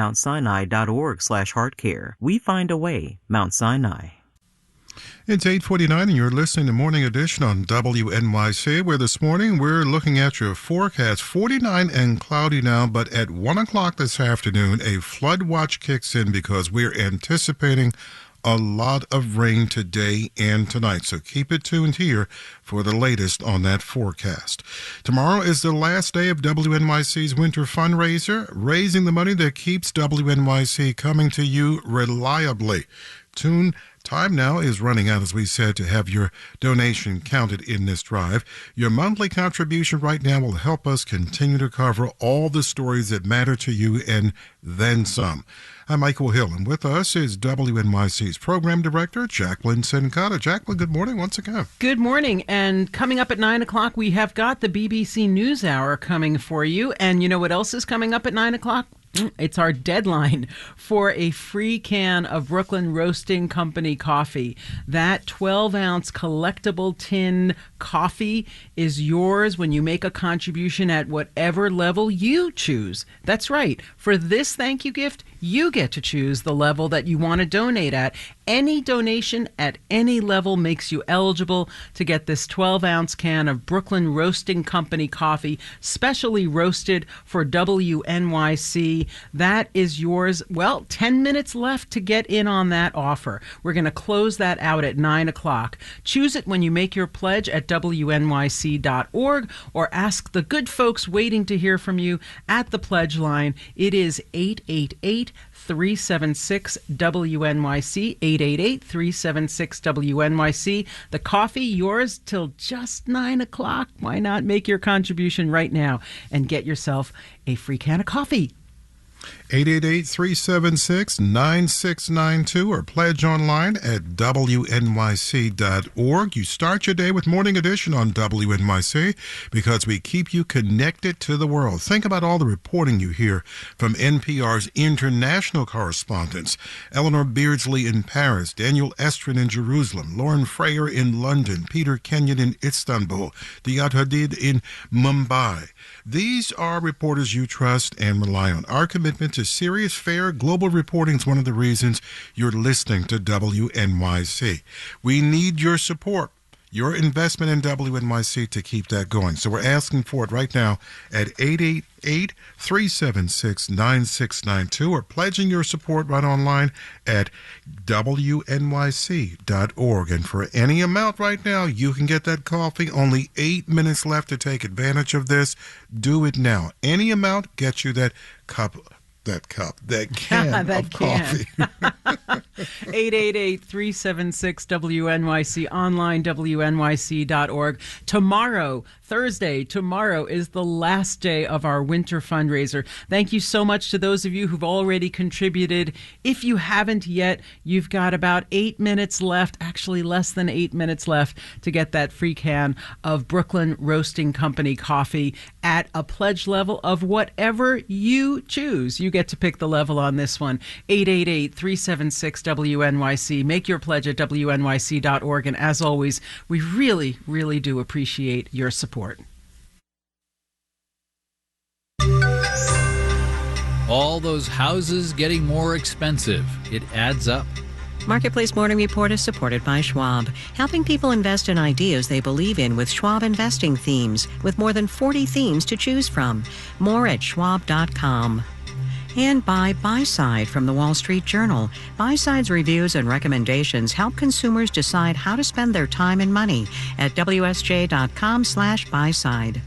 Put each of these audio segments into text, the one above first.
mountsinai.org/heartcare. We find a way. Mount Sinai. It's 8:49 and you're listening to Morning Edition on WNYC, where this morning we're looking at your forecast. 49 and cloudy now, but at 1 o'clock this afternoon, a flood watch kicks in because we're anticipating a lot of rain today and tonight. So keep it tuned here for the latest on that forecast. Tomorrow is the last day of WNYC's winter fundraiser, raising the money that keeps WNYC coming to you reliably. Time now is running out, as we said, to have your donation counted in this drive. Your monthly contribution right now will help us continue to cover all the stories that matter to you and then some. I'm Michael Hill, and with us is WNYC's Program Director, Jacqueline Sincata. Jacqueline, good morning once again. Good morning, and coming up at 9 o'clock, we have got the BBC NewsHour coming for you. And you know what else is coming up at 9 o'clock? It's our deadline for a free can of Brooklyn Roasting Company coffee. That 12-ounce collectible tin coffee is yours when you make a contribution at whatever level you choose. That's right. For this thank you gift, you get to choose the level that you want to donate at. Any donation at any level makes you eligible to get this 12-ounce can of Brooklyn Roasting Company coffee, specially roasted for WNYC. That is yours. Well, 10 minutes left to get in on that offer. We're going to close that out at 9 o'clock. Choose it when you make your pledge at WNYC.org or ask the good folks waiting to hear from you at the pledge line. It is 888-376-WNYC, 888-376-WNYC. The coffee, yours till just 9 o'clock. Why not make your contribution right now and get yourself a free can of coffee? 888-376-9692 or pledge online at WNYC.org. You start your day with Morning Edition on WNYC because we keep you connected to the world. Think about all the reporting you hear from NPR's international correspondents. Eleanor Beardsley in Paris, Daniel Estrin in Jerusalem, Lauren Freyer in London, Peter Kenyon in Istanbul, Diat Hadid in Mumbai. These are reporters you trust and rely on. Our commitment to serious, fair global reporting is one of the reasons you're listening to WNYC. We need your support, your investment in WNYC to keep that going. So we're asking for it right now at 888-376-9692 or pledging your support right online at WNYC.org. And for any amount right now, you can get that coffee. Only 8 minutes left to take advantage of this. Do it now. Any amount gets you that can of coffee. 888-376-WNYC, online, WNYC.org. Tomorrow is the last day of our winter fundraiser. Thank you so much to those of you who've already contributed. If you haven't yet, you've got about 8 minutes left, actually less than 8 minutes left, to get that free can of Brooklyn Roasting Company coffee at a pledge level of whatever you choose. You get to pick the level on this one. 888-376-WNYC. Make your pledge at WNYC.org. And as always, we really, really do appreciate your support. All those houses getting more expensive. It adds up. Marketplace Morning Report is supported by Schwab, helping people invest in ideas they believe in with Schwab Investing Themes, with more than 40 themes to choose from. More at schwab.com. And by Buyside from the Wall Street Journal. Buyside's reviews and recommendations help consumers decide how to spend their time and money at WSJ.com/Buyside.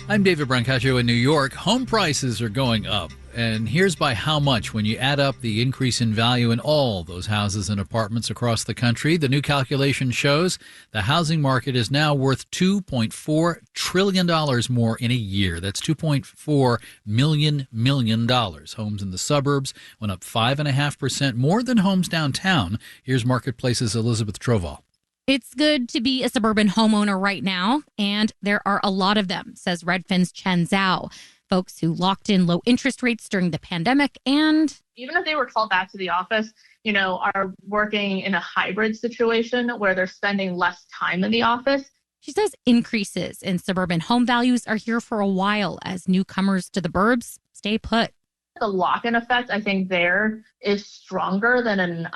I'm David Brancaccio in New York. Home prices are going up. And here's by how much when you add up the increase in value in all those houses and apartments across the country. The new calculation shows the housing market is now worth $2.4 trillion more in a year. That's $2.4 million. Homes in the suburbs went up 5.5% more than homes downtown. Here's Marketplace's Elizabeth Trovall. It's good to be a suburban homeowner right now, and there are a lot of them, says Redfin's Chen Zhao. Folks who locked in low interest rates during the pandemic and even if they were called back to the office, are working in a hybrid situation where they're spending less time in the office. She says increases in suburban home values are here for a while as newcomers to the burbs stay put. The lock-in effect, I think, there is stronger than in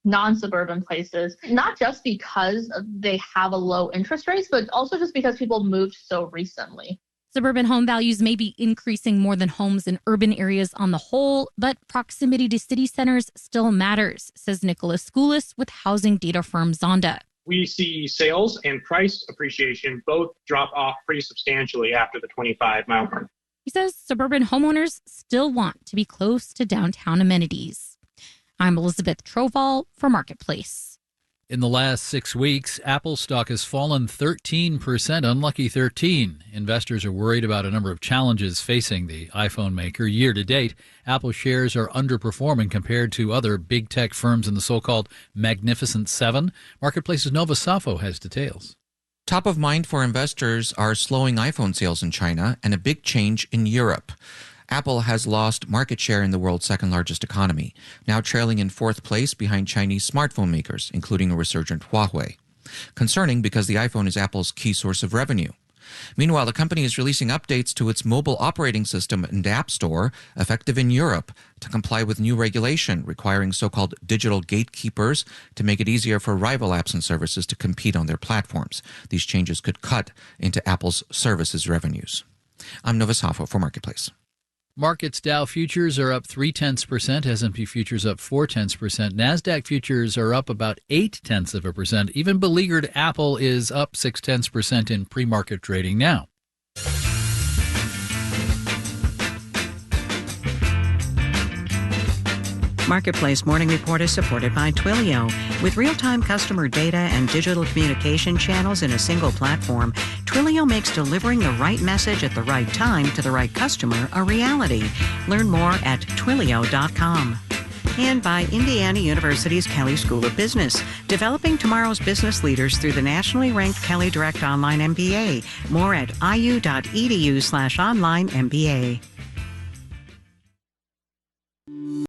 non-suburban places, not just because they have a low interest rates, but also just because people moved so recently. Suburban home values may be increasing more than homes in urban areas on the whole, but proximity to city centers still matters, says Nicholas Skoulas with housing data firm Zonda. We see sales and price appreciation both drop off pretty substantially after the 25-mile mark. He says suburban homeowners still want to be close to downtown amenities. I'm Elizabeth Troval for Marketplace. In the last 6 weeks, Apple stock has fallen 13%, unlucky 13. Investors are worried about a number of challenges facing the iPhone maker. Year to date, Apple shares are underperforming compared to other big tech firms in the so-called Magnificent Seven. Marketplace's Nova Safo has details. Top of mind for investors are slowing iPhone sales in China and a big change in Europe. Apple has lost market share in the world's second largest economy, now trailing in fourth place behind Chinese smartphone makers, including a resurgent Huawei. Concerning because the iPhone is Apple's key source of revenue. Meanwhile, the company is releasing updates to its mobile operating system and App Store, effective in Europe, to comply with new regulation requiring so-called digital gatekeepers to make it easier for rival apps and services to compete on their platforms. These changes could cut into Apple's services revenues. I'm Nova Safo for Marketplace. Markets Dow futures are up 0.3%, S&P futures up 0.4%, NASDAQ futures are up about 0.8%. Even beleaguered Apple is up 0.6% in pre-market trading now. Marketplace Morning Report is supported by Twilio. With real-time customer data and digital communication channels in a single platform, Twilio makes delivering the right message at the right time to the right customer a reality. Learn more at Twilio.com. And by Indiana University's Kelley School of Business, developing tomorrow's business leaders through the nationally ranked Kelley Direct Online MBA. More at iu.edu/online MBA.